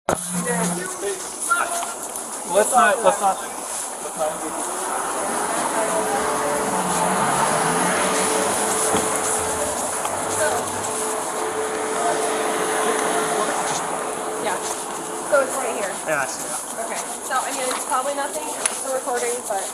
Let's not. Yeah. So it's right here. Yeah, I see that. Okay. So I mean, it's probably nothing. It's still recording, but.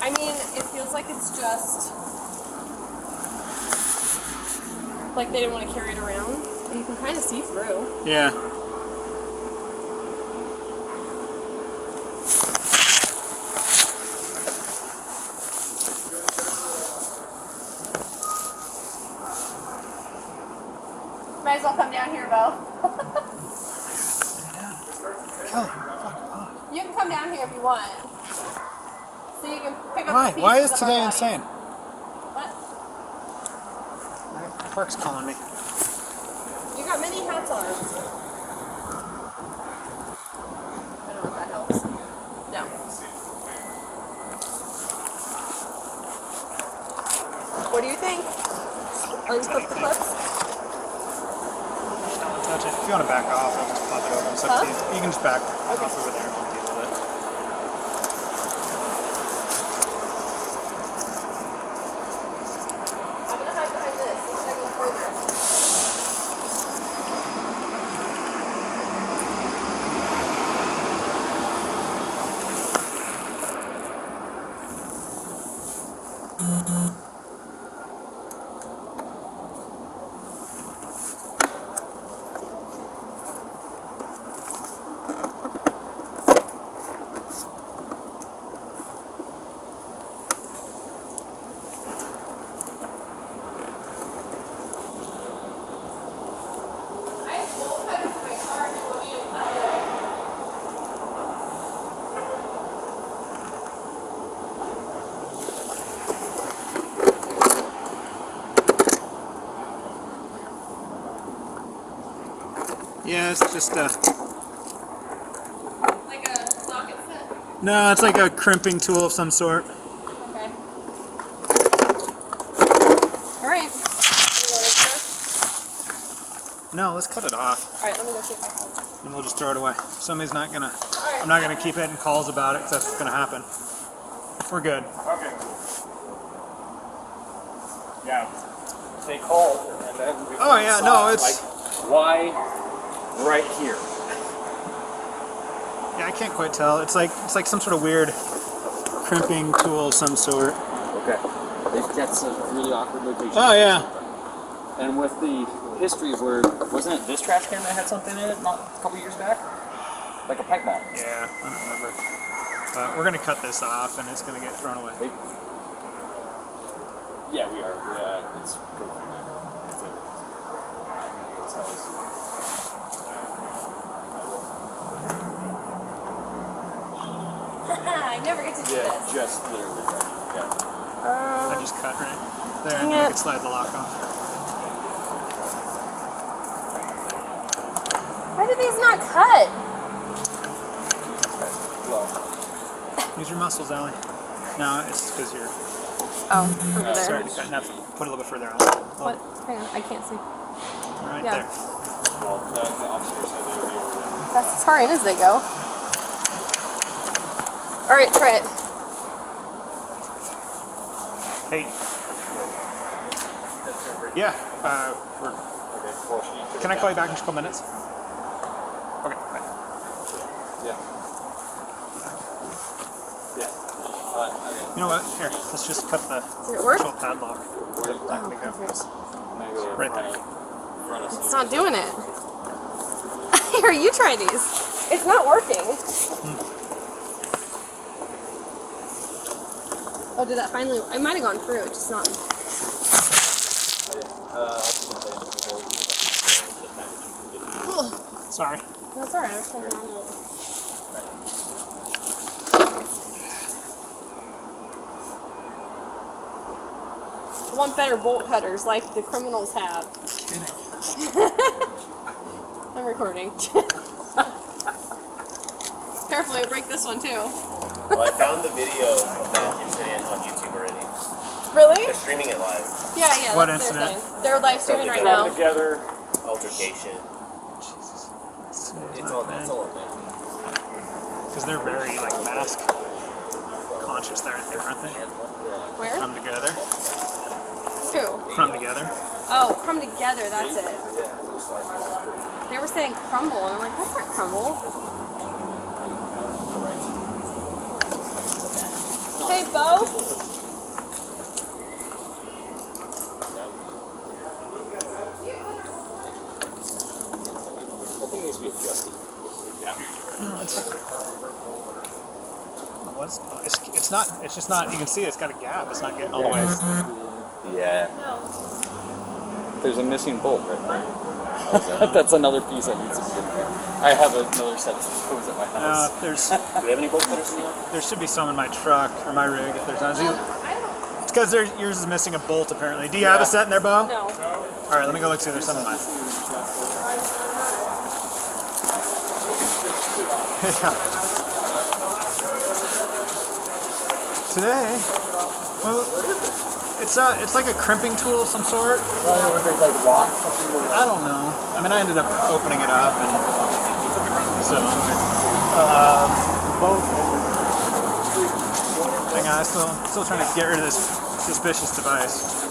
I mean, it feels like it's just like they didn't want to carry it around. And you can kind of see through. Yeah. Might as well come down here, Bo. Kelly, fuck off. You can come down here if you want. So you can pick up Why? the Why pieces is of our today body. insane? What? Park's calling me. You got many hats on. I don't know if that helps. No. What do you think? Unclip the clips? Don't touch it. If you want to back off, I'll just pop it over. It's up to you. You can just back off over there and I'll deal with it. I'm gonna hide behind this instead of going further. Yeah, it's just Like a socket set? no, it's like a crimping tool of some sort. Okay. Alright. No, let's cut it off Alright, let me go see if I can. and we'll just throw it away. I'm not gonna keep getting calls about it because that's what's gonna happen. We're good. Okay. Yeah. They called and then we Oh yeah, no, it's like, why right here? yeah, I can't quite tell. It's like some sort of weird crimping tool of some sort. Okay. That's a really awkward location. Oh yeah. And with the history of where, wasn't it this trash can that had something in it not a couple years back? Like a pipe bomb. Yeah, I don't remember. But we're gonna cut this off and it's gonna get thrown away. Yeah, we are. Yeah, it's good. I never get to do Yeah, this. just literally right. Yeah. I just cut right there and Dang you it. can slide the lock off. Why do these not cut? Well, Use your muscles, Allie. No, it's because you're Oh, over there. starting to cut. Now put it a little bit further on. What? Hang on, I can't see. Right Yeah. there. well, the officer said they would be over there. That's as far in as they go. Alright, try it. Hey. Yeah. We're, Okay, well, she can I call you back in a couple minutes? Okay. Bye. Yeah. Yeah. Okay. You know what? Here, let's just cut the Did it work? actual padlock. Oh, perfect. Right there. It's not doing it. Here, you try these. It's not working. Oh, did that finally? It might have gone through. It's just not. Sorry. That's alright. I was trying to handle it. I want better bolt cutters like the criminals have. I'm recording. Careful, you break this one too. Well, I found the video of that incident on YouTube already. Really? They're streaming it live. Yeah. What That's their incident? thing. They're live streaming right Come now. together. Altercation. It's all there. Because they're very like mask conscious there, aren't they? Where? From together. Who? From together. Oh, Crumb Together, that's it. They were saying crumble, and I'm like, that's not crumble. Hey, Bo. I think it needs to be adjusted. No, it's not. It's just not. You can see it's got a gap. It's not getting all the way. Yeah. There's a missing bolt right there. That's another piece that needs to be in there. I have another set of screws at my house. There's Do we have any bolt cutters in here? there should be some in my truck or my rig if there's not. It's because yours is missing a bolt apparently. Do you have a set in there, Bo? No. All right, let me go look see if there's some in mine. Yeah. Today, well, it's like a crimping tool of some sort. I don't know. I mean, I ended up opening it up, and so hang on, I'm still trying to get rid of this suspicious device.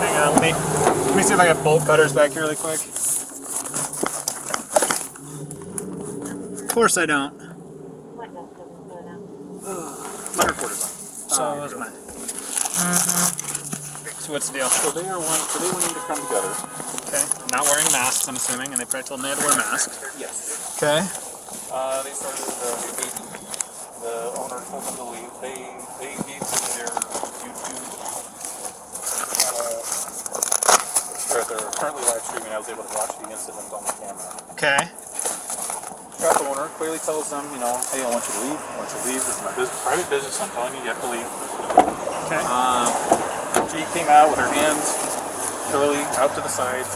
Hang on, let me see if I got bolt cutters back here really quick. Of course I don't. My recorder's on. So is mine. So what's the deal? So they wanting to come together. Okay. Not wearing masks, I'm assuming, and they probably told me they had to wear masks. Yes. Okay. They started the owner told them to leave. They gave me their YouTube they're currently live streaming. I was able to watch the incident on the camera. Okay. Shop owner clearly tells them, you know, hey, I want you to leave. I want you to leave. This is my private business. I'm telling you, you have to leave. Okay. She came out with her hands curly out to the side.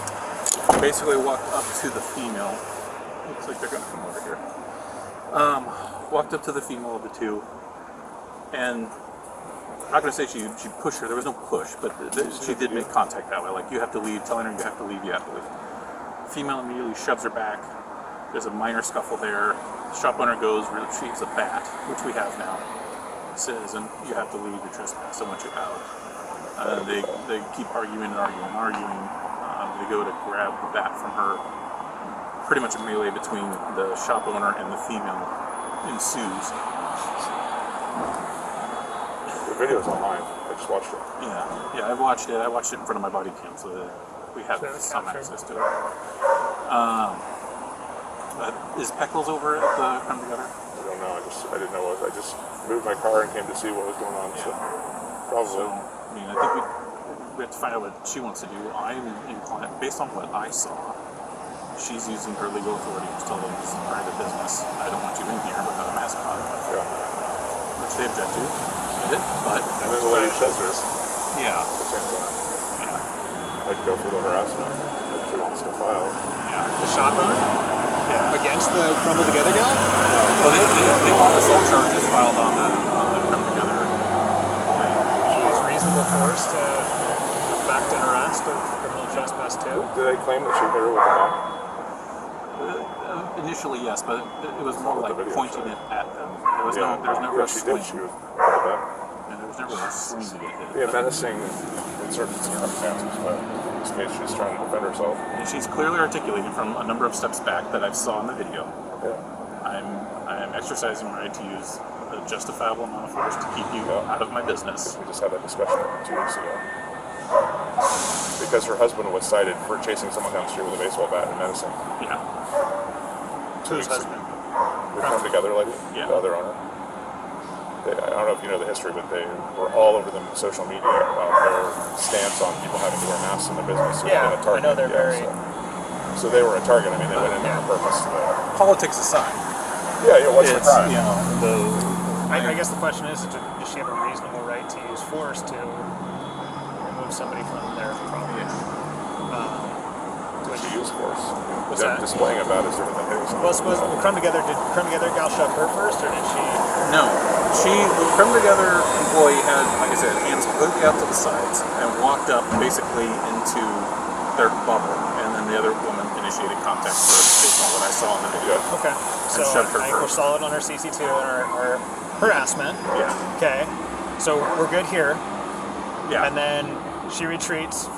Basically walked up to the female. Looks like they're going to come over here. Walked up to the female of the two, and I'm not going to say she pushed her. There was no push, but she did make contact that way. Like, you have to leave, telling her you have to leave, you have to leave. Female immediately shoves her back. There's a minor scuffle there. Shop owner goes, retrieves a bat, which we have now. Says, and you have to leave, your trespass, I want you out. They keep arguing and arguing and arguing. They go to grab the bat from her. Pretty much a melee between the shop owner and the female ensues. The video's online. I just watched it. Yeah, I watched it. I watched it in front of my body cam, so that we have some access to it. Is Peckles over at the Come Together? I don't know. I didn't know what. I just moved my car and came to see what was going on. So probably. So, I mean, I think we have to find out what she wants to do. I'm inclined, based on what I saw, she's using her legal authority to tell them this is private business. I don't want you in here without a mask on. Yeah. Which they object to. Get it? But And then the lady says this yeah, at the same time. yeah, I'd go for the harassment if she wants to file. yeah. The shop owner? Yeah. Against the Crumble Together guy? Well, they want assault charges filed on the Come Together. Use reasonable force to suspect an arrest of criminal trespass too? Did they claim that she hit her with a bat? Initially, yes, but it was more What like the video pointing showed. it at them. There was no, there was never a she swing. did. She was with a bat. And there was never a swing to get hit. Yeah, menacing in certain circumstances, but in this case, she's trying to defend herself. And she's clearly articulating from a number of steps back that I've saw in the video. Yeah. I'm exercising my right to use a justifiable amount of force to keep you out of my business. We just had that discussion 2 weeks ago. Because her husband was cited for chasing someone down the street with a baseball bat and menacing. Yeah. 2 Whose weeks husband? ago. The Come Together lady, Yeah. the other owner. I don't know if you know the history, but they were all over the social media about their stance on people having to wear masks in their business. So Yeah, they've been a target. I know they're very- So they were a target. I mean, they went in there on purpose. Politics aside, Yeah, what's the it's, crime? you know, I guess the question is, does she have a reasonable right to use force to remove somebody from their property? Did she use force? What's Them that? displaying a bat is different than hitting someone. Well, suppose did Crumb Together gal shove her first, or did she? No, the Come Together employee had, like I said, hands completely out to the sides and walked up basically into their bubble, and then the other woman initiated contact first based on what I saw in the video. Okay, so shoved her I think we're first. solid on our CC2 and our harassment. Yeah, Okay, so we're good here. yeah. And then she retreats,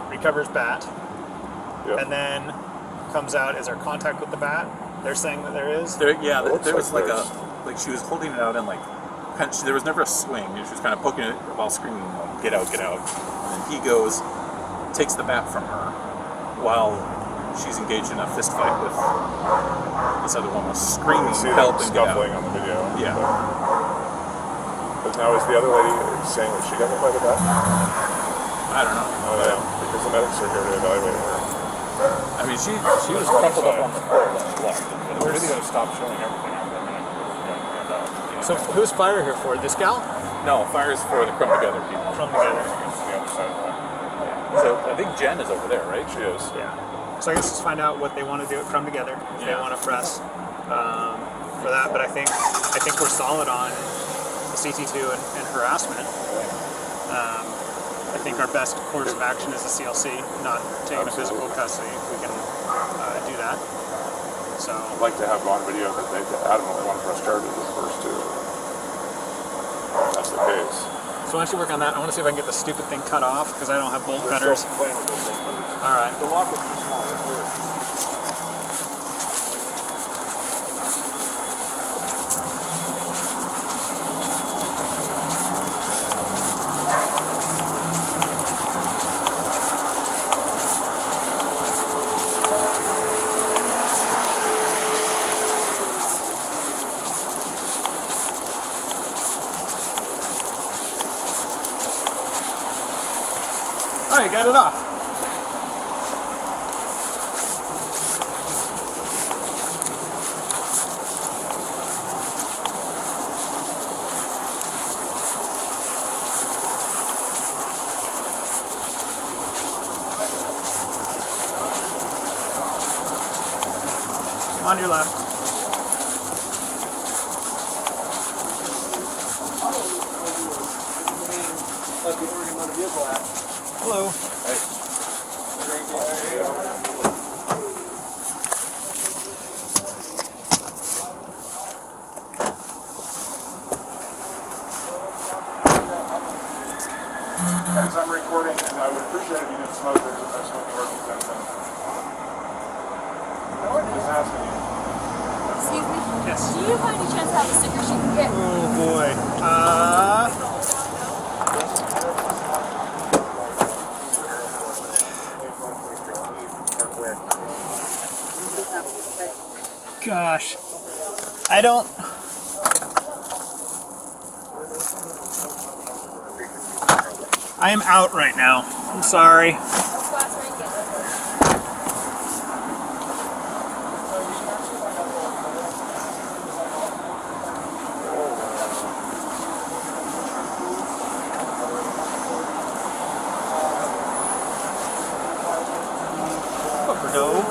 recovers bat, Yeah. and then comes out. Is there contact with the bat? They're saying that there is. There looks was like like there's- she was holding it out and there was never a swing. She was kind of poking it while screaming, "Get out, get out!" And then he goes, takes the bat from her while she's engaged in a fist fight with this other woman, screaming, You see "Help them and get out!" scuffling on the video. Yeah. But now is the other lady saying that she got hit by the bat? I don't know. Oh, yeah. Because the medics are here to evaluate her. I mean, she was crumpled up on the floor when we left. The video stopped showing everything. So who's fire here for? This gal? No, fire's for the Come Together people. From Together. The other side of that. So I think Jen is over there, right? She is. Yeah. So I guess let's find out what they want to do at Crumb Together. If they Yeah. want to press for that, but I think we're solid on the CT2 and harassment. I think our best course of action is the CLC, not taking a physical custody. If we can do that. So I'd like to have on video that they adamantly want to press charges as opposed to. That's the case. why don't you work on that? I want to see if I can get the stupid thing cut off because I don't have bolt cutters. Playing with those things. All right. The lock is too small. All right, got it off. On your left. Hello. As I'm recording, and I would appreciate it if you didn't smoke it, because I smoke working sensing. Just asking you. Excuse me? Yes. Do you by any chance have a sticker she can get? Oh boy. Gosh. I don't. I am out right now. I'm sorry. No.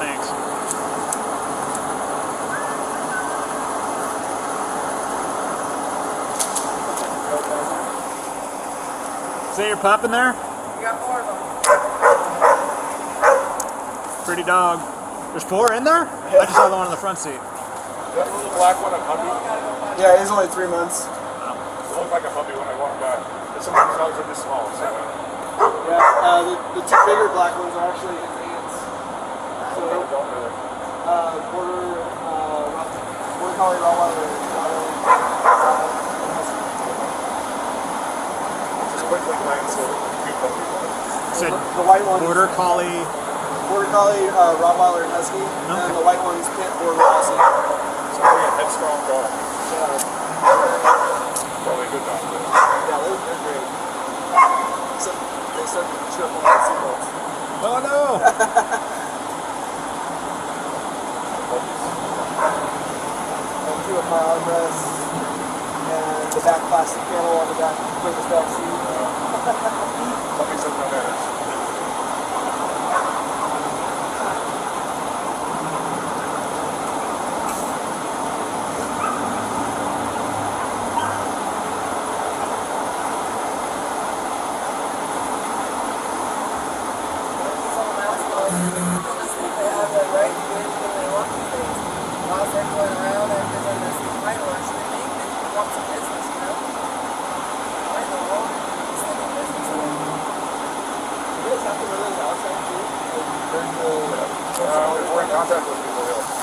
Thanks. Is that your pup in there? We got 4 of them. Pretty dog. There's 4 in there? I just saw the one in the front seat. That little black one, a puppy? Yeah, he's only 3 months. It looked like a puppy when I walked by. But some of these dogs are this small, so. Yeah, the 2 bigger black ones are actually his aunts. So, Don't really. border collie Rottweiler. Just quickly glance at two puppies. Said The white one. border collie. Border collie, Rottweiler and Husky, and the white one's pit border Aussie. It's probably a headstrong dog. Yeah, Probably a good dog. Though. they're great. Except they start to trip on the seatbelts. Oh no! And 2 of my armrests, and the back plastic panel on the back, purpose back seat. Puppies have no manners. If we're in contact with people, yeah.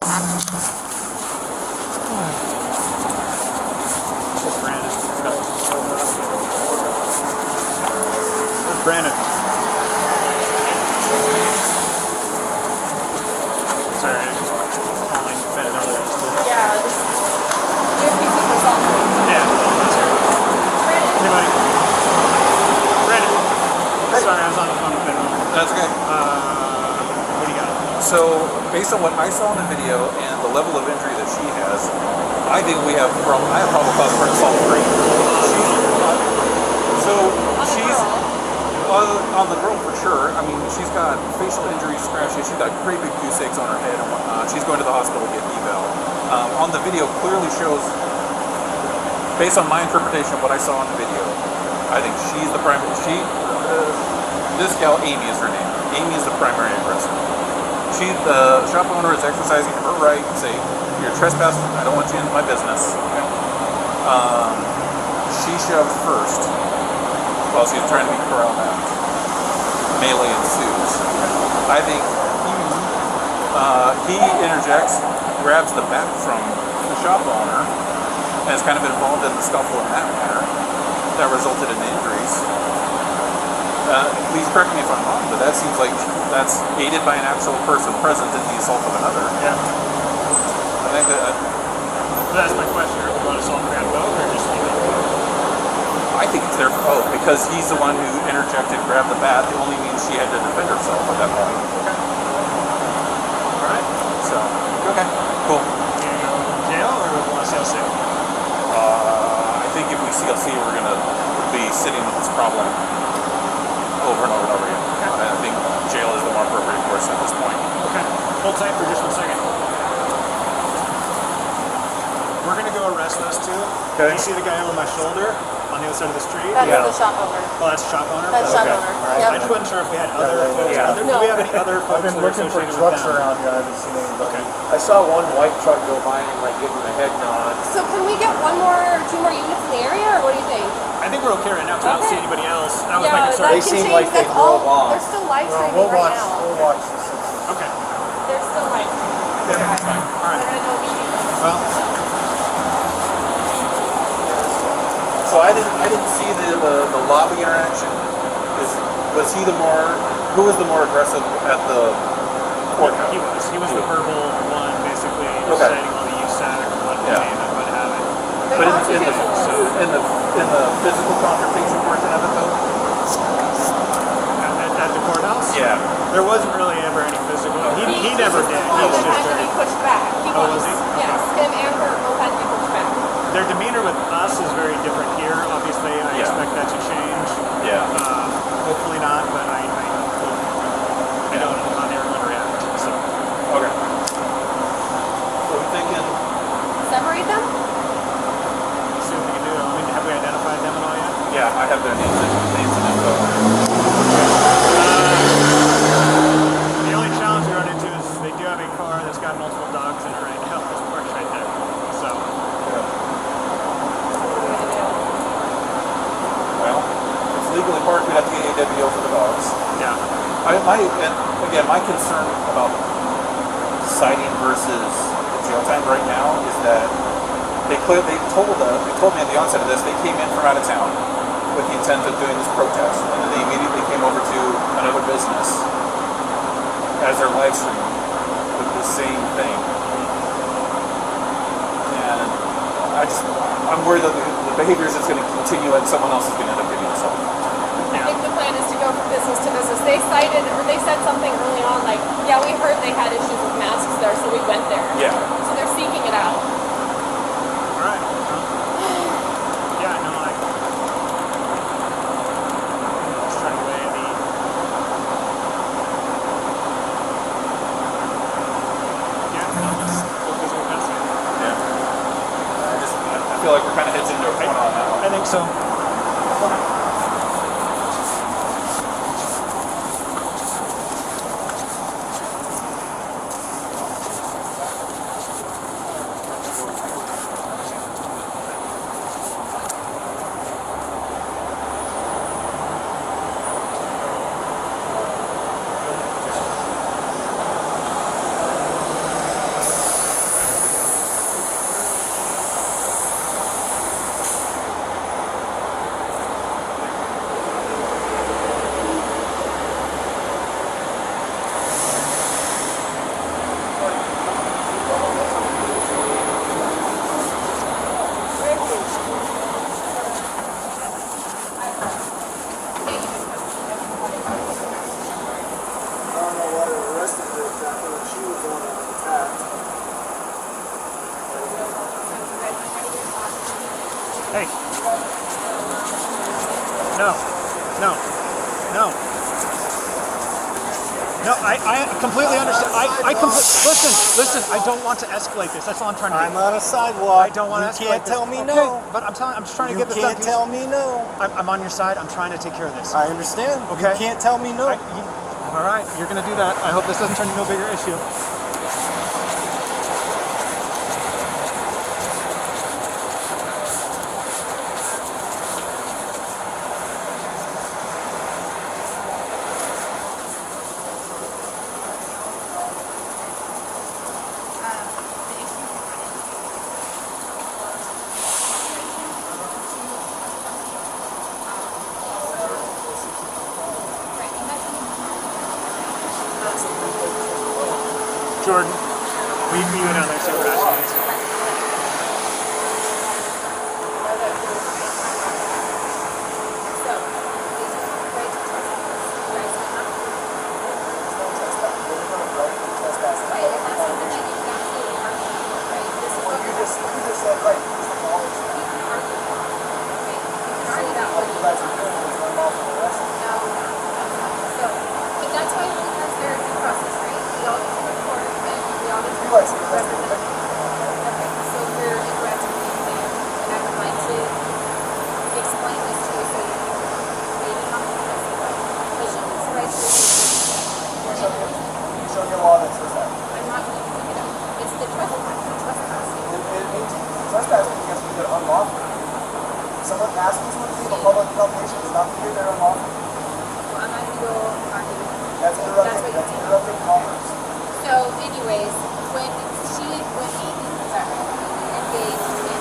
Brandon. Where's Brandon? Sorry, I just calling fed another. Yeah, just give me some results. Yeah, that's right. Hey, buddy. Brandon. Sorry, I was on the phone with Ben. That's okay. What do you got? So, based on what I saw in the video and the level of injury that she has, I think I have probable cause for assault 3. She's on the girl for sure. I mean, she's got facial injuries, scratches. She's got great big goose eggs on her head and whatnot. She's going to the hospital to get eval. On the video, clearly shows, based on my interpretation of what I saw in the video, I think she's the primary. This gal, Amy, is her name. Amy is the primary aggressor. The shop owner is exercising her right to say, "You're trespassing. I don't want you in my business." Okay. She shoved first while she was trying to be corralled out. Melee ensues. I think he interjects, grabs the bat from the shop owner, and is kind of involved in the scuffle in that manner. That resulted in injuries. Please correct me if I'm wrong, but that seems like that's aided by an actual person present in the assault of another. Yeah. I think that. That's my question. Are we going to assault grab both or just leave it? I think it's there for both because he's the one who interjected, grabbed the bat. It only means she had to defend herself at that point. Okay. All right. So, okay, cool. You gonna go to jail or want to CLC? I think if we CLC, we're going to be sitting with this problem over and over and over again. Okay. I think jail is the more appropriate course at this point. Okay. Hold tight for just 1 second. We're gonna go arrest those two. Okay. You see the guy over my shoulder on the other side of the street? That's Yeah. the shop owner. Oh, that's shop owner? That's shop Okay. owner. I Yep. just wasn't sure if we had other folks. Yeah. Do we have any other folks I've been that are looking for associated trucks with them? around here. I haven't seen anybody. Okay. I saw one white truck go by and like give him a head nod. So can we get 1 more or 2 more units in the area, or what do you think? I think we're okay right now because I don't see Okay. anybody else. That was my Yeah, concern. that They can seem change. like they That's all. drove off. They're still live streaming We'll right watch. now. We'll watch the Simpsons. Okay. They're still live streaming. Yeah, that's fine. All right. They're gonna go meet you. Well, So I didn't see the lobby interaction. Was he who was the more aggressive at the courthouse? he was the verbal one, basically Okay. reciting all the USAC, what Yeah. name and what have it. They But also do. in the physical confrontation portion of it though? At the courthouse? Yeah. There wasn't really ever any physical. He never did. He was He just had to be very. pushed back. Oh, was he? Yes, him and her both had to be pushed back. Their demeanor with us is very different here. Obviously, I Yeah. expect that to change. Yeah. Hopefully not, but I don't know how they're going to react. So, Okay. So I'm thinking. Separate them? see what we can do. I mean, have we identified them at all yet? Yeah, I have their names and info. The only challenge we run into is they do have a car that's got multiple dogs in it right now. It's parked right there. So, Well, if it's legally parked, we'd have to get AWO for the dogs. yeah. My concern about citing versus jail time right now is that they told me at the onset of this they came in from out of town with the intent of doing this protest, and then they immediately came over to another business as their live stream with the same thing. And I'm worried that the behavior is just going to continue and someone else is going to end up getting assaulted. I think the plan is to go from business to business. They said something early on like, yeah, we heard they had issues with masks there, so we went there. Yeah. So they're seeking it out. All right. Yeah, no, just trying to weigh the. Yeah, no, it's still physical testing. Yeah. I feel like we're kind of heads into a corner on that one. I think so. Hey. No. No. No. No, I completely understand. Listen, I don't want to escalate this. That's all I'm trying to do. I'm on a sidewalk. I don't want to escalate You can't this. tell me Okay, no. But I'm just trying to You get this done. can't tell me no. I'm on your side. I'm trying to take care of this. I understand. Okay. You can't tell me no. All right, you're going to do that. I hope this doesn't turn into a bigger issue. Jordan, will you go down there and see what Ashley needs? Someone asking someone to leave a public accommodation is not clear they're unlawful. That's interrupting commerce. So, anyways, when he engaged in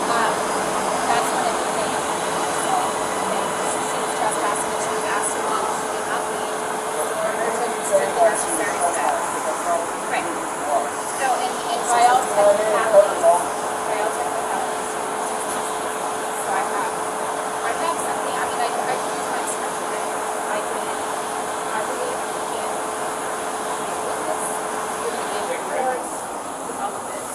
that's when it became so she was trespassing and she was asked to leave. She did not leave. Right. So, and Rael technicality. So I have something. I mean, I can use my script. I believe can witness, give reports, all of this.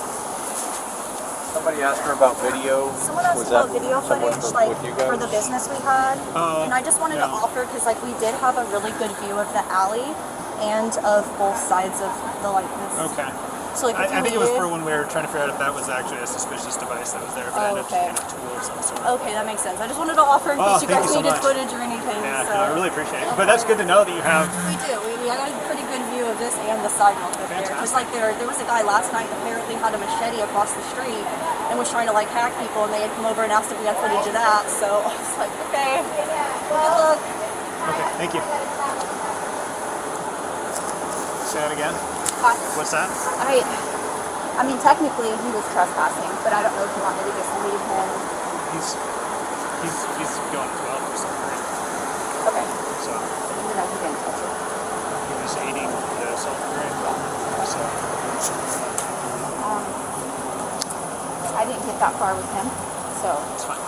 Somebody asked her about video. Someone asked Was about that video someone footage, for- like with you guys? for the business we had, Oh, and I just wanted to yeah. offer because like we did have a really good view of the alley and of both sides of the like this. Okay. So like if I you think it was needed- for when we were trying to figure out if that was actually a suspicious device that was there, but it ended up okay. just being a tool of some sort. Okay, that makes sense. I just wanted to offer in Oh, case you thank guys you so needed much. footage or anything. Yeah, so. no, I really appreciate it. But that's good to know that you have. We do. I got a pretty good view of this and the sidewalk up there. Because like there was a guy last night that apparently had a machete across the street and was trying to like hack people, and they had come over and asked if we had footage of that. So I was like, okay, well, good luck. Okay, thank you. Say that again. What's that? I mean, technically he was trespassing, but I don't know if you want me to just leave him. He's going as well for some reason. Okay. So You know, he didn't touch it. he was aiding the self-grade. So I didn't get that far with him, so it's fine.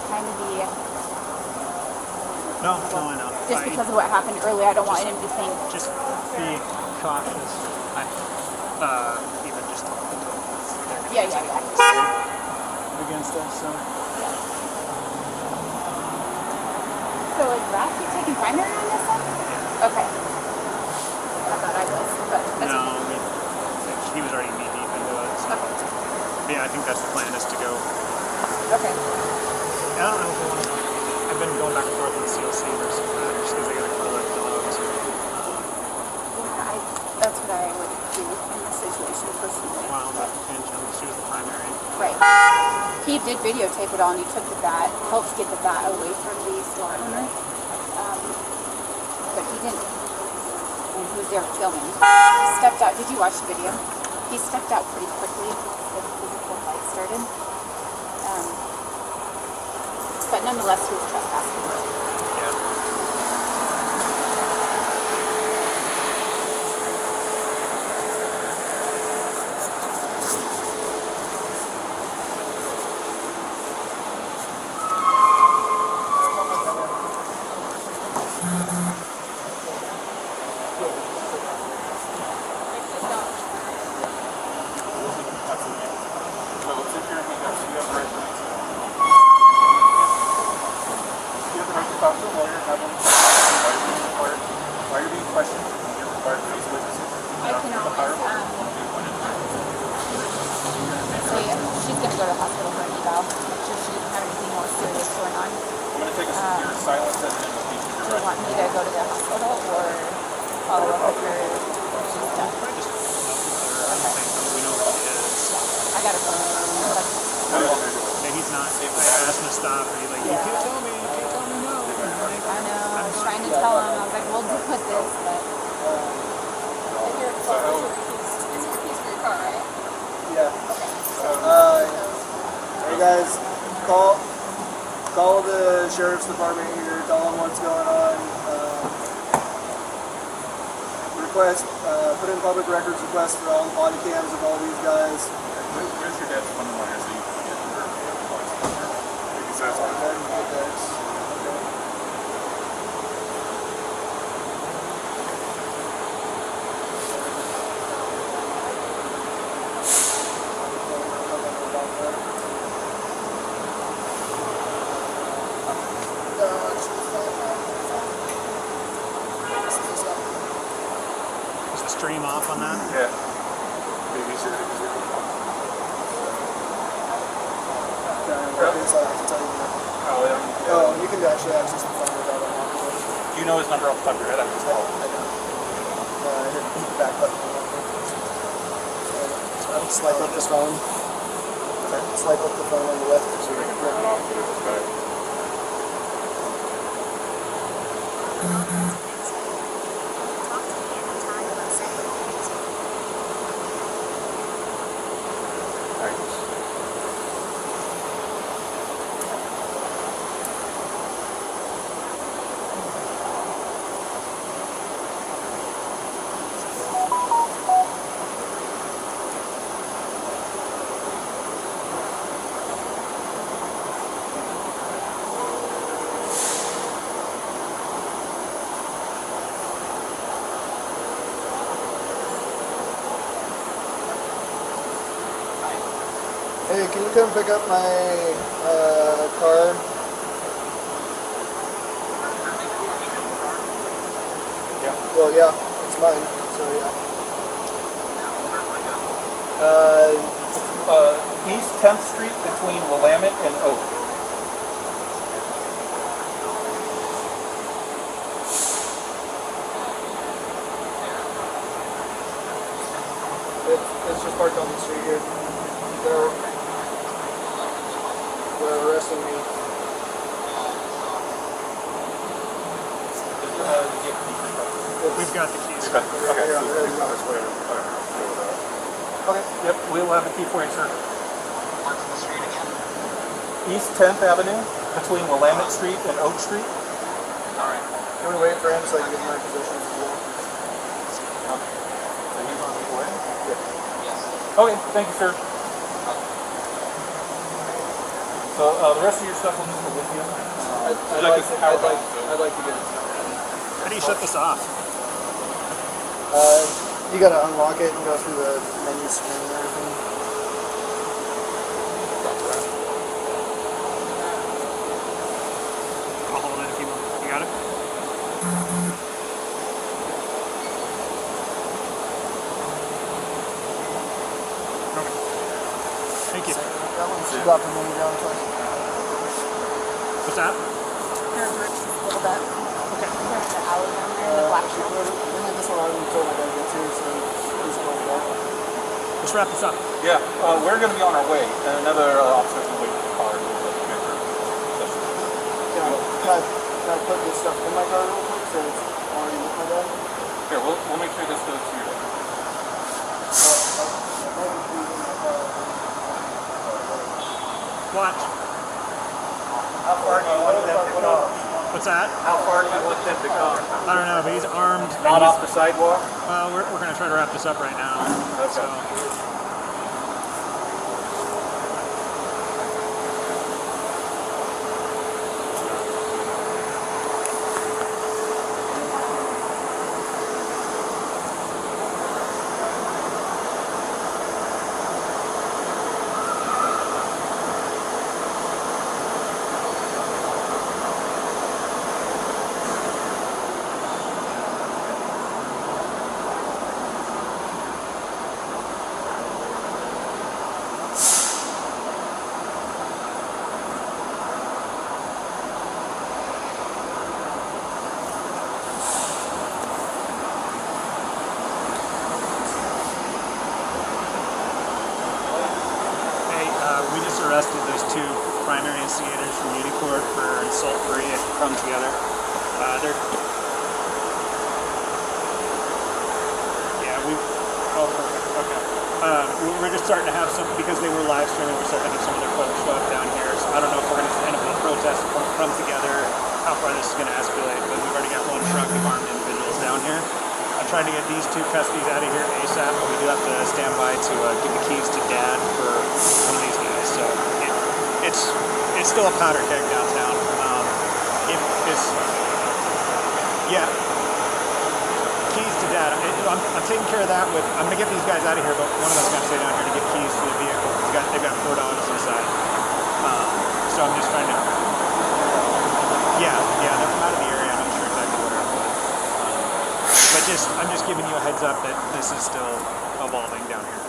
kind of be No, I know. just because of what happened earlier. I don't want him to think. Just be cautious. Even just Yeah. against us. So So is Raph taking primary on this one? Okay. I thought I was, but that's no, okay. he was already knee deep into it. So. Okay. Yeah, I think that's the plan is to go. Okay. I don't know if we want to. I've been going back and forth with CLC versus that just because they got to call it dogs. That's what I would do in this situation personally. Wow, but she was the primary. Right. He did videotape it all, and he took the bat, helped get the bat away from the store owner. But he didn't, when he was there filming, he stepped out. Did you watch the video? He stepped out pretty quickly before the fight started. But nonetheless, he was trespassing. Yeah. to go to the hospital or follow up with her? She's done. Probably just I don't think we know where he is. I gotta go. Yeah, he's not. I asked him to stop, and he's like, "You can't tell me. You can't tell me no." I know. I was trying to tell him. I was like, we'll deal with this, but. And your keys for your car, right? Yeah. Hey guys, call the sheriff's department here. Tell them what's going on. Put in public records request for all the body cams of all these guys. Where's your dad's phone number so you can get your because that's on Is the stream off on that? Yeah. Maybe easier to use it. Oh, you can actually access the phone without a Do you know his number off the top of your head? I can just call him. I know. Hit the back button. Swipe up this phone. Swipe up the phone on the left. So they can turn it off and put it in his bag. Hey, can you come pick up my car? Yeah. Well, yeah, it's mine. So yeah. East 10th Street between Willamette and Oak. It's just parked on the street here. They're arresting me. We've got the keys. Okay. Yeah, So there you go. this way. Okay. Yep, we'll have a key for you, sir. East 10th Avenue between Willamette Street and Oak Street. Can we wait for him so I can get my position as well? So he's on his way? Okay, thank you, sir. So the rest of your stuff will just go with you. I'd like to get it. How do you shut this off? You gotta unlock it and go through the menu screen and everything. I'll hold it if you want. You got it? Okay. Thank you. That one's got the menu down twice. What's that? There's Rich a little bit. Okay. There's the alley down there, the black shop. Maybe this one I already told my dad to get to, so he's going back. Let's wrap this up. Yeah, we're going to be on our way, and another officer can wait for the car. Can I put this stuff in my car real quick so it's already with my dad? Here, we'll make sure this goes to your. Watch. How far do you want them to come? What's that? How far do you want them to come? I don't know, but he's armed. Not off the sidewalk? We're going to try to wrap this up right now. So. crumbs together. They're oh perfect. Okay. We're just starting to have some because they were live streaming. We're starting to have some of their folks show up down here. So I don't know if we're going to end up in a protest from together. How far this is going to escalate, but we've already got one truck of armed individuals down here. I'm trying to get these two custodies out of here ASAP, but we do have to stand by to give the keys to Dad for one of these guys. So it's still a powder keg downtown. Yeah. Keys to Dad. I'm taking care of that with. I'm gonna get these guys out of here, but one of us is gonna stay down here to get keys to the vehicle. They've got 4 dogs inside. So I'm just trying to. Yeah, they're from out of the area. I'm not sure exactly where they're from. But I'm just giving you a heads up that this is still evolving down here.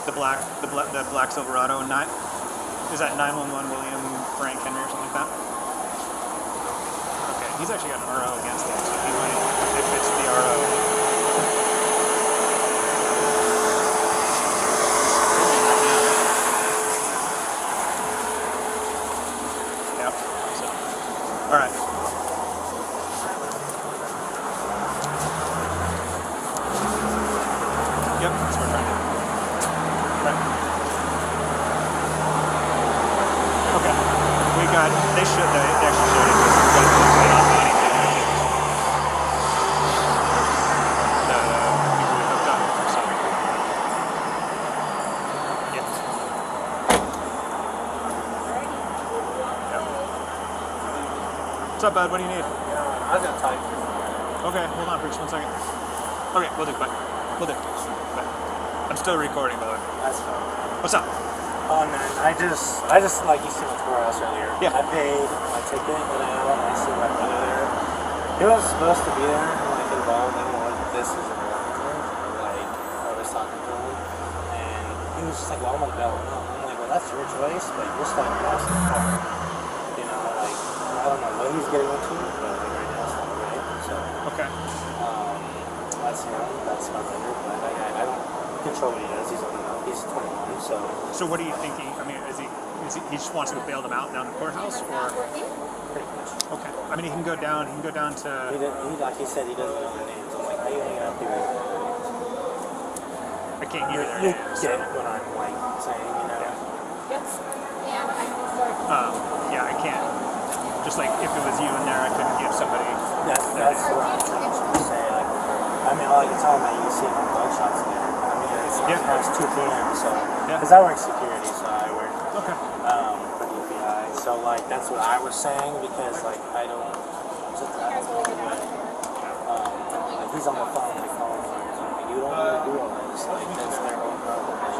The black Silverado, is that 911 William Frank Henry or something like that? Okay, he's actually got an RO against him, so he might, if it's the RO. Yep, so, all right. Yep, that's what we're trying to do. Right. Okay. They actually showed it. What's up, bud? What do you need? I was gonna type. Okay, hold on for just 1 second. Okay, we'll do. Bye. We'll do. Bye. I'm still recording, by the way. That's fine. What's up? Oh man, I just like you seen the tour house earlier. Yeah. I paid my ticket, went out, I see my brother there. He was supposed to be there, like involved in what this is involved in. Like I was talking to him, and he was just like, "Well, I'm gonna bail him out." I'm like, "Well, that's your choice, but you're stuck in Boston." You know, like I don't know what he's getting into, but like right now it's not right. So Okay. that's him. That's my brother, but I don't control what he does. He's 21, so. So what are you thinking? I mean, is he just wants to bail them out down the courthouse, or? Pretty much. Okay. I mean, he can go down to. Like he said, he doesn't know their names. I'm like, how you hanging out here? I can't hear their You names. get what I'm like saying, you know? Yeah, I can't. Just like if it was you in there, I couldn't give somebody. That's what I'm trying to say. Like, I mean, all I can tell him that you can see him gunshots there. I mean, it's past 2 p.m. So, because I work security, so I work Okay. for DPI. So like that's what I was saying because like I don't. Like he's on the phone, like calling lawyers. I'm like, you don't need to do all this. Like that's their own problem. Like,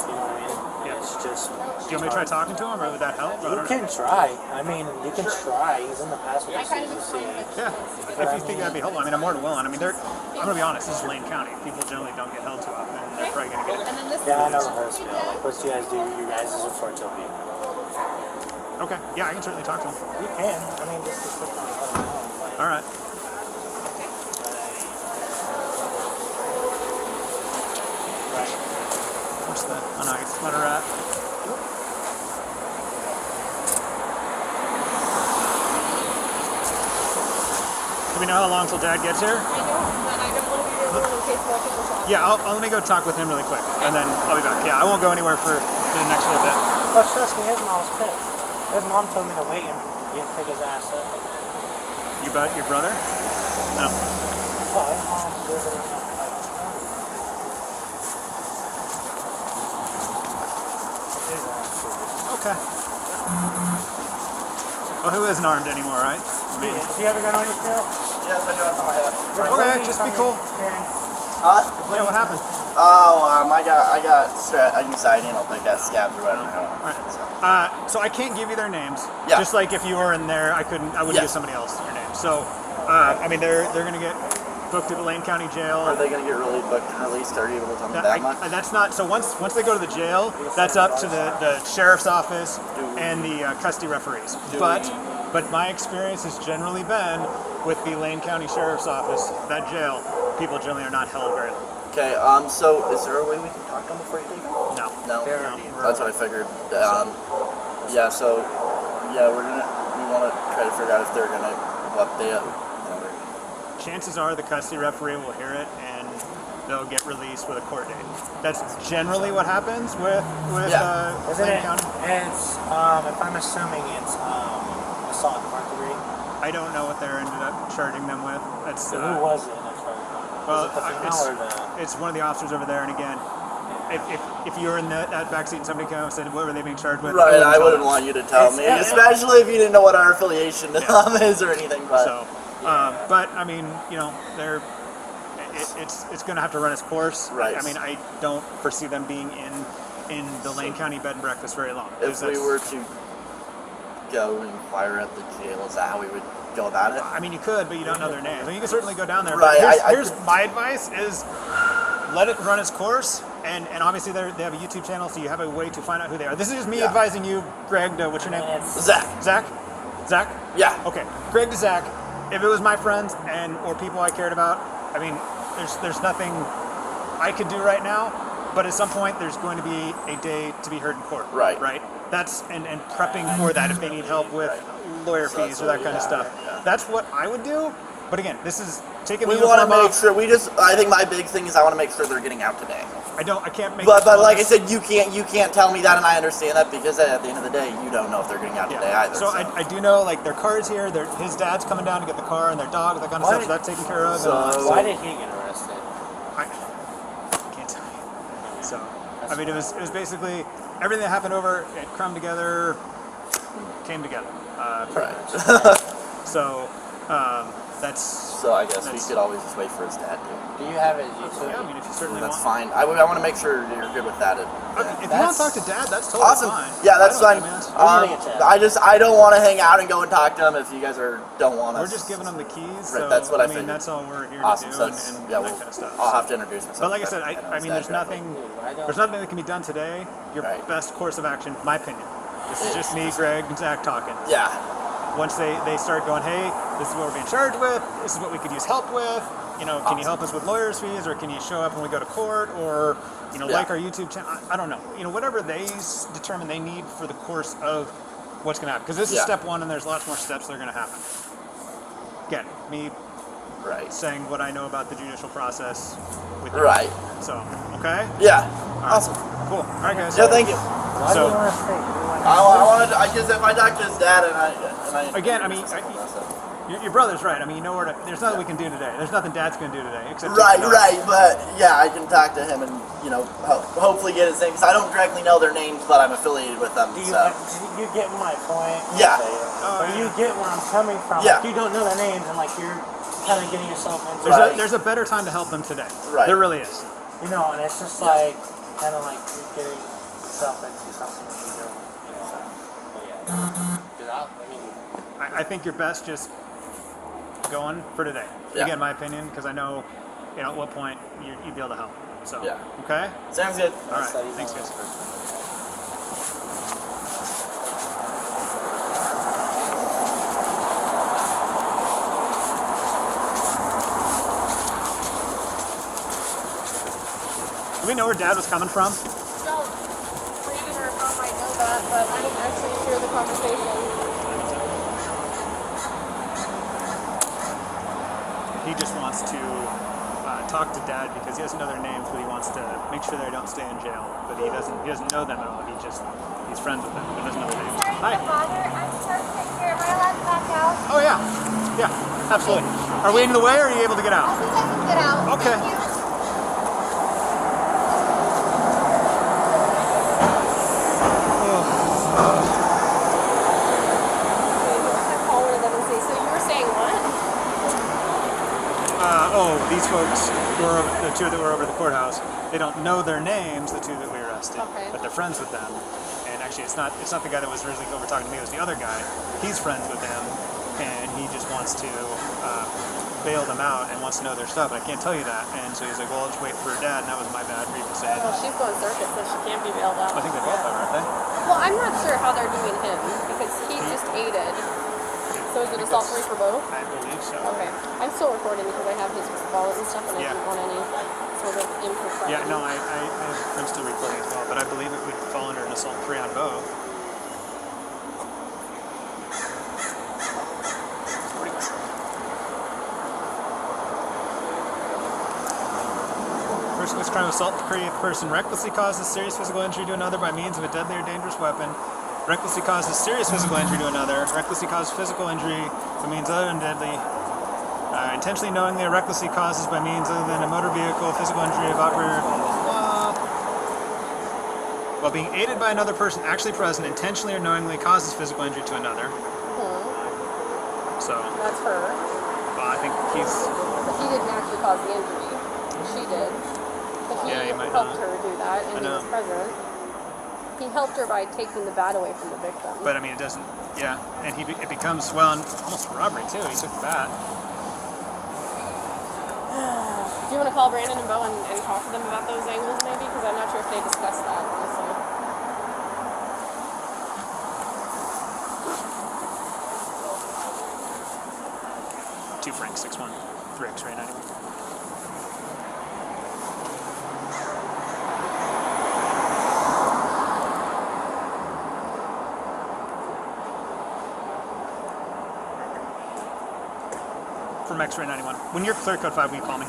you know what I mean? Yeah. It's just. Do you want me to try talking to him, or would that help? You can try. I mean, you can try. He's in the passenger seat. You see. Yeah. If you think that'd be helpful, I mean, I'm more than willing. I mean, I'm gonna be honest. This is Lane County. People generally don't get held too often. And they're probably gonna get. Yeah, I know the whole spiel. Like, what you guys do, you guys is report to me. Okay. Yeah, I can certainly talk to him. You can. I mean, just to put let him know. Like, All right. right. What's that? Oh no, it's not a rat. Do we know how long till Dad gets here? I don't, but I don't want to be there in case more people talk. Yeah, let me go talk with him really quick, and then I'll be back. Yeah, I won't go anywhere for the next little bit. But trust me, his mom's pissed. His mom told me to wait and take his ass up. You bet your brother? No. Oh, his mom's living in the Okay. Well, who isn't armed anymore, right? I mean, Do you have a gun on your tail? Yes, I do have my head. okay, just be cool. Huh? Yeah, what happened? Oh, I got anxiety and I got scabbed or whatever. Alright. So I can't give you their names. Yeah. Just like if you were in there, I wouldn't give somebody else your name. So, I mean, they're gonna get booked to the Lane County Jail. Are they going to get really booked and released? Are you able to tell me that much? That's not. So once they go to the jail, that's up to the sheriff's office and the custody referees. But my experience has generally been with the Lane County Sheriff's Office, that jail, people generally are not held very long. Okay, so is there a way we can talk to them before you leave? No. No, Barely. that's what I figured. Yeah, so yeah, we want to try to figure out if they're gonna what they. Chances are the custody referee will hear it and they'll get released with a court date. That's generally what happens with Isn't Lane it? County. It's if I'm assuming it's assault and armed. I don't know what they're ended up charging them with. That's Who was it? That's right. well, Was it the female or the? it's one of the officers over there. And again, if you were in that backseat and somebody came up and said what were they being charged with, Right, I wouldn't want you to tell me, especially if you didn't know what our affiliation is or anything. But So, but I mean, you know, it's going to have to run its course. Right. I mean, I don't foresee them being in the Lane County bed and breakfast very long. if we were to go inquire at the jail, is that how we would go about it? I mean, you could, but you don't know their names. I mean, you can certainly go down there. Right, But I here's my advice: is let it run its course, and obviously they have a YouTube channel, so you have a way to find out who they are. This is just me advising you, Greg. What's your name? Zach. Zach. Yeah. Okay, Greg to Zach. If it was my friends or people I cared about, I mean, there's nothing I could do right now. But at some point, there's going to be a day to be heard in court. Right. Right. That's and prepping for that if they need help with lawyer fees or that kind of stuff. Yeah. That's what I would do. But again, this is taking We the want to uniform make off. sure. I think my big thing is I want to make sure they're getting out today. I can't make. But like I said, you can't tell me that, and I understand that because at the end of the day, you don't know if they're getting out today either. So I do know like their car's here. His dad's coming down to get the car and their dog, that kind of stuff. So that's taken care of. Why did he get arrested? I can't tell you. So I mean, it was basically everything that happened over it crumbed together, came together. Right. So that's. So I guess we could always just wait for his dad to. Do you have his YouTube? Yeah, I mean, if you certainly That's want. fine. I want to make sure you're good with that. If you want to talk to Dad, that's totally Awesome. fine. Yeah, that's I fine. don't- I don't want to hang out and go and talk to him if you guys don't want us. We're just giving them the keys. Right, So, that's what I mean, figured. that's all we're here Awesome. to So do, that's, and yeah, that kind of stuff. I'll have to introduce myself. But like I said, I know mean, his there's dad nothing. don't- There's nothing that can be done today. Your Right. best course of action, my opinion. This is just me, Greg, and Zach talking. Yeah. Once they start going, hey, this is what we're being charged with. This is what we could use help with. You know, can you help us with lawyers' fees, or can you show up when we go to court, or like our YouTube channel? I don't know. You know, whatever they determine they need for the course of what's going to happen. Because this is step one, and there's lots more steps that are going to happen. Again, me saying what I know about the judicial process with you. Right. So, okay? Yeah. All right. Awesome. Cool. All right, guys. Yeah, thank you. Why do So- you want to stay? I wanted. I guess if I talk to his dad and I Again, I mean, your brother's right. I mean, you know where to. There's nothing we can do today. There's nothing Dad's going to do today except. Right. But yeah, I can talk to him and hopefully get his name because I don't directly know their names, but I'm affiliated with them. Do So you get my point? Yeah. Or you get where I'm coming from? Yeah. Like, you don't know their names, and like you're kind of getting yourself into. There's a better time to help them today. Right. There really is. You know, and it's just like kind of like you're getting yourself into something that you don't. But yeah. I think you're best just going for today. Yeah. Again, my opinion, because I know, at what point you'd be able to help. So, Yeah. okay? sounds good. All right. Thanks, guys. Do we know where Dad was coming from? So, reading or mom might know that, but I didn't actually hear the conversation. He just wants to talk to Dad because he doesn't know their names, but he wants to make sure they don't stay in jail. But he doesn't know them at all. He's friends with them, but doesn't know their names. Sorry, Hi. Father. I'm supposed to take care. Am I allowed to back out? Oh yeah, absolutely. Are we in the way, or are you able to get I out? think I can get out. Okay. Thank you. These folks the two that were over the courthouse, they don't know their names, the two that we arrested, Okay. but they're friends with them. And actually, it's not the guy that was originally over talking to me. It was the other guy. He's friends with them, and he just wants to bail them out and wants to know their stuff. And I can't tell you that. And so he's like, "Well, I'll just wait for her dad." And that was my bad for even saying. Well, she's going circuit, so she can't be bailed out. I think they both are, aren't they? Well, I'm not sure how they're doing him because he just aided. So is it assault 3 for both? I believe so. Okay. I'm still recording because I have his wallet and stuff and I Yeah. don't want any sort of impropriety. Yeah, no, I'm still recording as well, but I believe it would fall under an assault 3 on both. First was crime of assault to create the person recklessly causes serious physical injury to another by means of a deadly or dangerous weapon. Recklessly causes serious physical injury to another. Recklessly causes physical injury by means other than deadly. Intentionally, knowingly, or recklessly causes by means other than a motor vehicle physical injury of operator. While being aided by another person actually present, intentionally or knowingly causes physical injury to another. So, That's her. well, I think he's. But he didn't actually cause the injury. She did. But he Yeah, he might helped not. her do that, and he was present. He helped her by taking the bat away from the victim. But I mean, it doesn't. Yeah, and it becomes almost a robbery too. He took the bat. Do you want to call Brandon and Bo and talk to them about those angles, maybe? Because I'm not sure if they discussed that, honestly. Two Frank 6-1, 3 X-ray 91. From X-ray 91. When you're clear code 5, will you call me?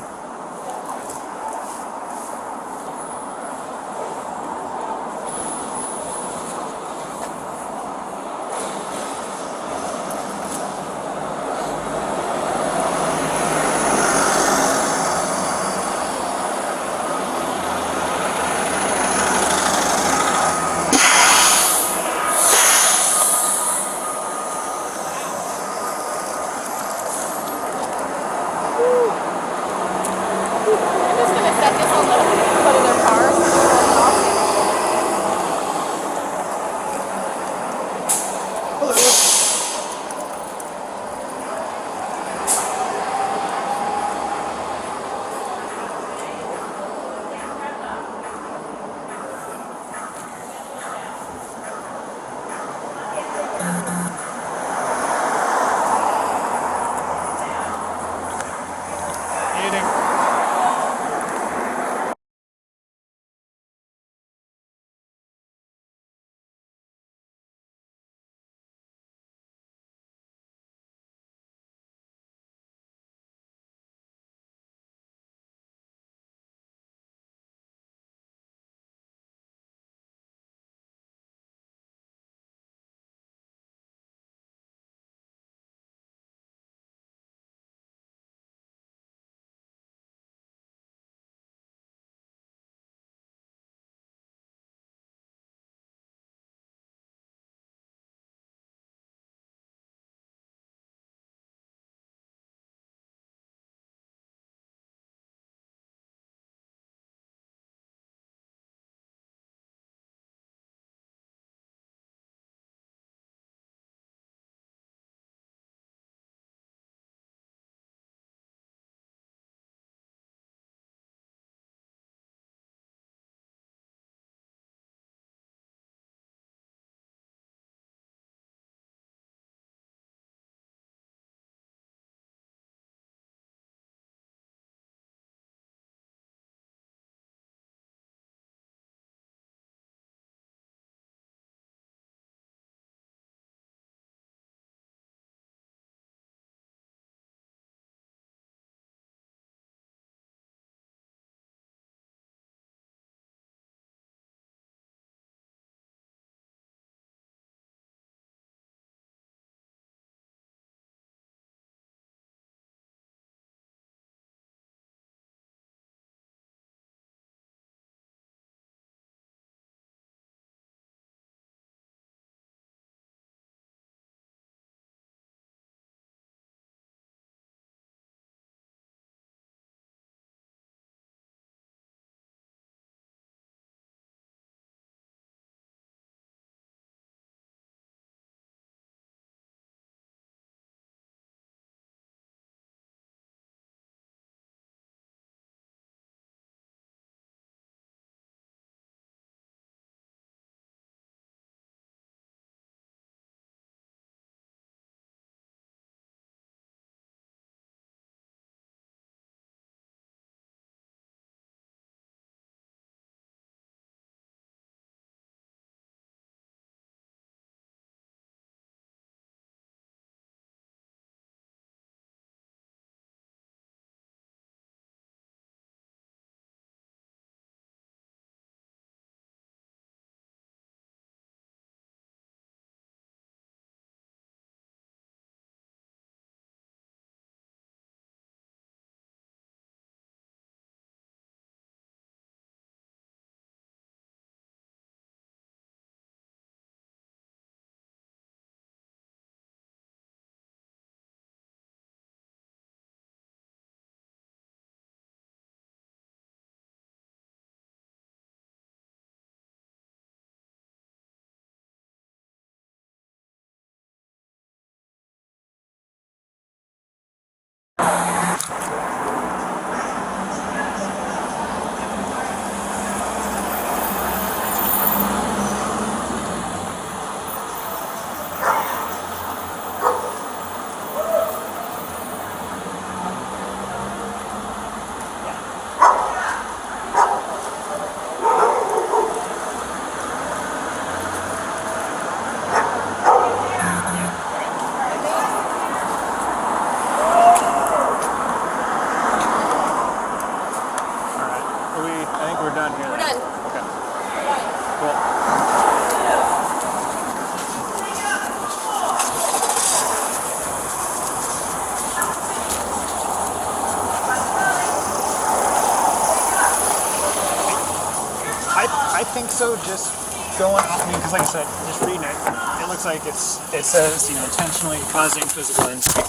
also just going off, I mean, because like I said, just reading it, it looks like it says, you know, intentionally causing physical injury.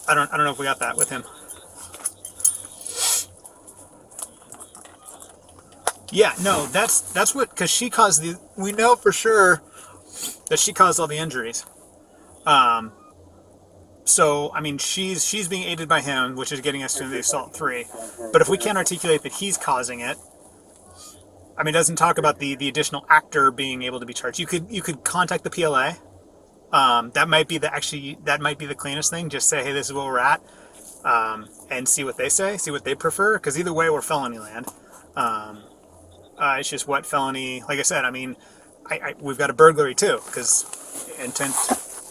I don't know if we got that with him. Yeah, no, that's what, because she caused we know for sure that she caused all the injuries. So, I mean, she's being aided by him, which is getting us to the assault 3. But if we can't articulate that he's causing it, I mean, it doesn't talk about the additional actor being able to be charged. You could contact the PLA. That might be the cleanest thing. Just say, hey, this is where we're at, and see what they say, see what they prefer. Because either way, we're felony land. It's just what felony. Like I said, I mean, we've got a burglary too, because intent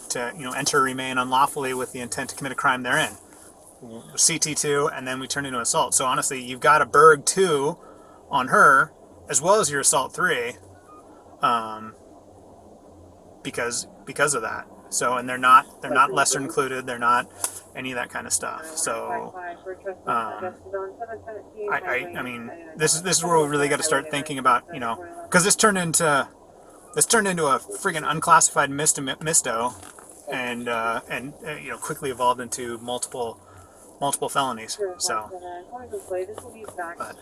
to enter or remain unlawfully with the intent to commit a crime therein. CT2, and then we turn into assault. So honestly, you've got a burg 2 on her, as well as your assault 3, because of that. So, and they're not lesser included. They're not any of that kind of stuff. So, I mean, this is where we really got to start thinking about, because this turned into a friggin' unclassified misto, and quickly evolved into multiple felonies. So, but.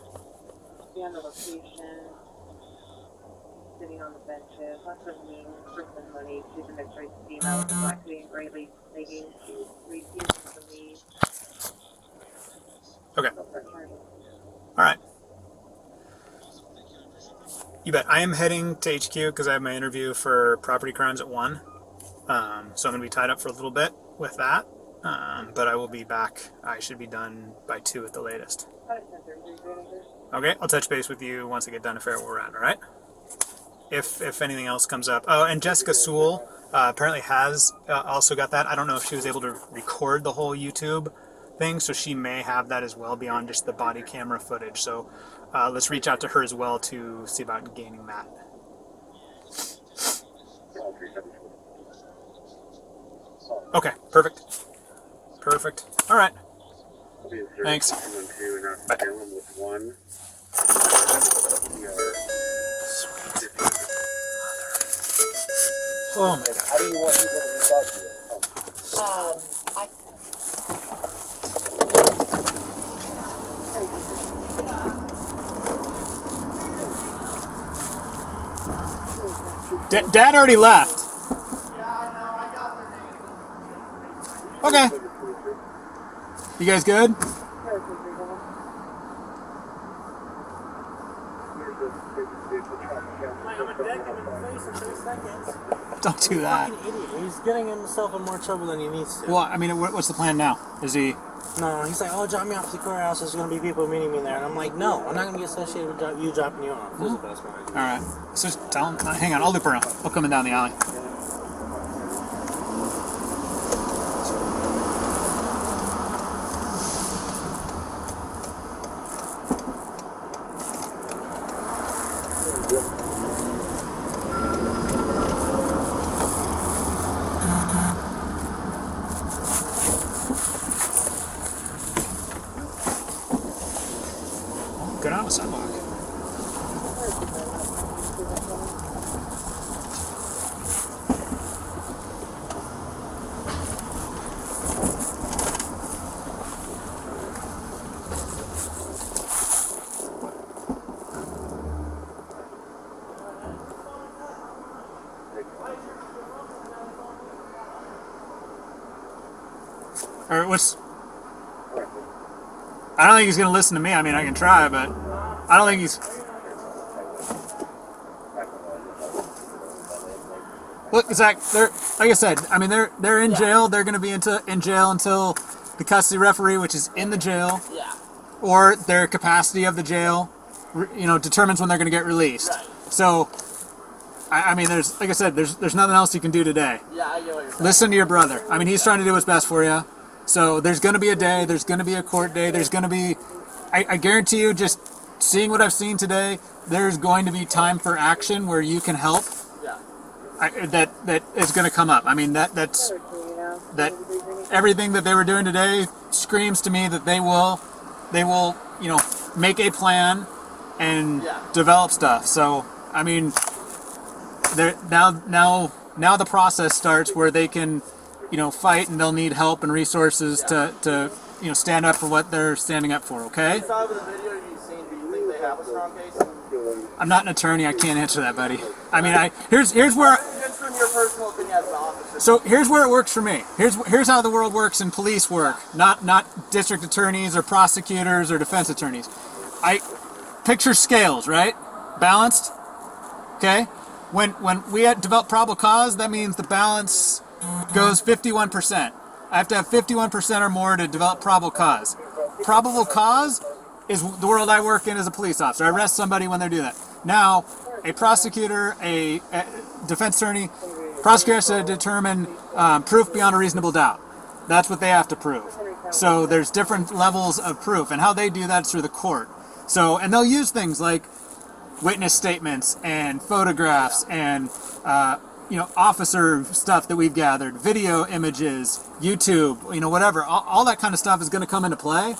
On the location, sitting on the benches, lots of mean person money. She's an mixed race female with a black being greatly making she refuses to leave. Okay. All right. You bet. I am heading to HQ because I have my interview for property crimes at 1. So I'm going to be tied up for a little bit with that. But I will be back. I should be done by 2 at the latest. Okay, I'll touch base with you once I get done to figure out where we're at, all right? If anything else comes up. Oh, and Jessica Sewell apparently has also got that. I don't know if she was able to record the whole YouTube thing, so she may have that as well beyond just the body camera footage. So let's reach out to her as well to see about gaining that. Okay, perfect. Perfect. All right. Thanks. Bye. Oh my God. How do you want people to reach out to you? Dad already left. Okay. You guys good? Don't do that. Idiot. He's getting himself in more trouble than he needs to. Well, I mean, what's the plan now? Is he... No, he's like, oh, drop me off to the courthouse. There's going to be people meeting me there. And I'm like, no, I'm not going to get associated with you dropping you off. This is the best one. All right. So just tell him. Hang on, I'll loop around. I'll come in down the alley. Get on the sidewalk. All right, what's... I don't think he's going to listen to me. I mean, I can try, but I don't think he's... Look, Zach, they're, like I said, I mean, they're in jail. They're going to be in jail until the custody referee, which is in the jail, or their capacity of the jail, determines when they're going to get released. Right. So, I mean, there's, like I said, there's nothing else you can do today. Yeah, I get what you're saying. Listen to your brother. I mean, he's trying to do what's best for you. So there's going to be a day, there's going to be a court day, there's going to be, I guarantee you, just seeing what I've seen today, there's going to be time for action where you can help. Yeah. That is going to come up. I mean, that's everything that they were doing today screams to me that they will, make a plan and develop stuff. So I mean, now the process starts where they can, fight, and they'll need help and resources to stand up for what they're standing up for. Okay. Aside with the video you've seen, do you think they have a strong case? I'm not an attorney. I can't answer that, buddy. I mean, here's where. Just from your personal opinion as an officer. So here's where it works for me. Here's how the world works in police work, not district attorneys or prosecutors or defense attorneys. I picture scales, right? Balanced. Okay. When we develop probable cause, that means the balance goes 51%. I have to have 51% or more to develop probable cause. Probable cause is the world I work in as a police officer. I arrest somebody when they do that. Now, a prosecutor, a defense attorney, prosecutor has to determine proof beyond a reasonable doubt. That's what they have to prove. So there's different levels of proof, and how they do that is through the court. So, and they'll use things like witness statements and photographs and officer stuff that we've gathered, video images, YouTube, whatever. All that kind of stuff is going to come into play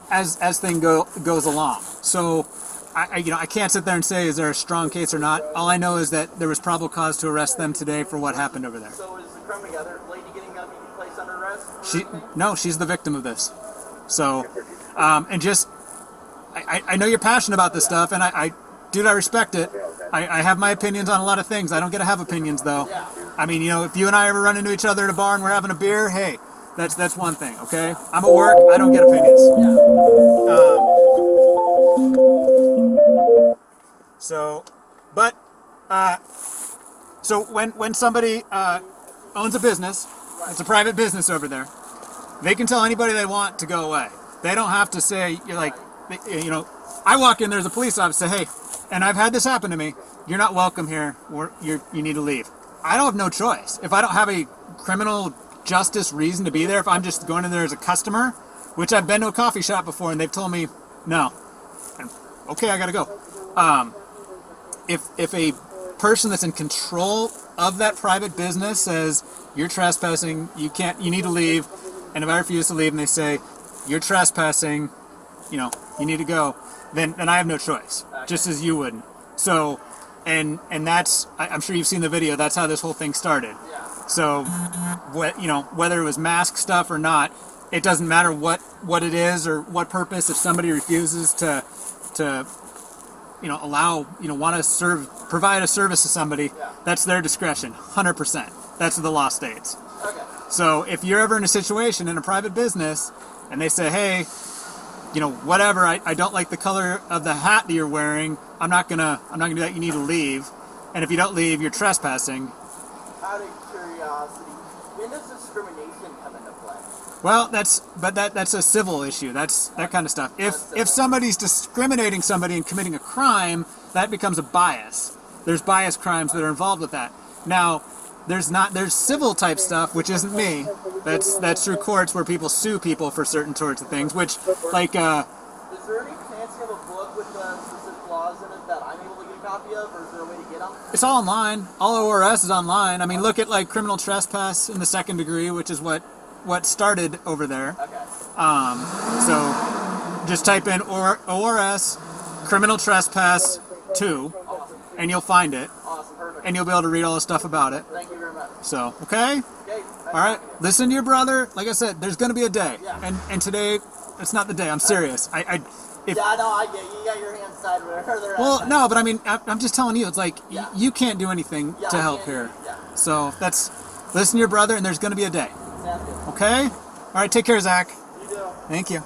as thing goes along. So I can't sit there and say is there a strong case or not. All I know is that there was probable cause to arrest them today for what happened over there. So is the crime together lady going to be placed under arrest? She's the victim of this. So, and just I know you're passionate about this stuff, and I respect it. I have my opinions on a lot of things. I don't get to have opinions though. I mean, if you and I ever run into each other at a bar and we're having a beer, hey, that's one thing, okay? I'm at work, I don't get opinions. So when somebody owns a business, it's a private business over there, they can tell anybody they want to go away. They don't have to say, I walk in, there's a police officer, say, hey, and I've had this happen to me, you're not welcome here, or you need to leave. I don't have no choice. If I don't have a criminal justice reason to be there, if I'm just going in there as a customer, which I've been to a coffee shop before and they've told me, no. And, okay, I gotta go. If a person that's in control of that private business says, you're trespassing, you need to leave, and if I refuse to leave and they say, you're trespassing, you need to go, then I have no choice, just as you wouldn't. So, and that's, I'm sure you've seen the video, that's how this whole thing started. So, whether it was mask stuff or not, it doesn't matter what it is or what purpose. If somebody refuses to want to provide a service to somebody, that's their discretion, 100%. That's the law states. Okay. So if you're ever in a situation in a private business and they say, hey, whatever, I don't like the color of the hat that you're wearing, I'm not gonna do that, you need to leave. And if you don't leave, you're trespassing. Out of curiosity, when does discrimination come into play? Well, that's a civil issue. That's that kind of stuff. If somebody's discriminating somebody and committing a crime, that becomes a bias. There's bias crimes that are involved with that. Now, there's civil type stuff, which isn't me. That's through courts where people sue people for certain sorts of things, which like Is there any chance you have a book with the specific laws in it that I'm able to get a copy of, or is there a way to get them? it's all online. All ORS is online. I mean, look at like criminal trespass in the second degree, which is what started over there. Okay. So just type in ORS criminal trespass 2 and you'll find it. Awesome. Perfect. And you'll be able to read all the stuff about it. Thank you very much. So, okay? Okay. All right. Listen to your brother. Like I said, there's going to be a day. Yeah. And today, it's not the day. I'm serious. Yeah, I know. I get you. You got your hands tied wherever they're at. Well, no, but I mean, I'm just telling you, it's like, Yeah. you can't do anything Yeah, to I help can't here. do- yeah. So, listen to your brother, and there's going to be a day. Sounds good. Okay? All right, take care, Zach. You do. Thank you.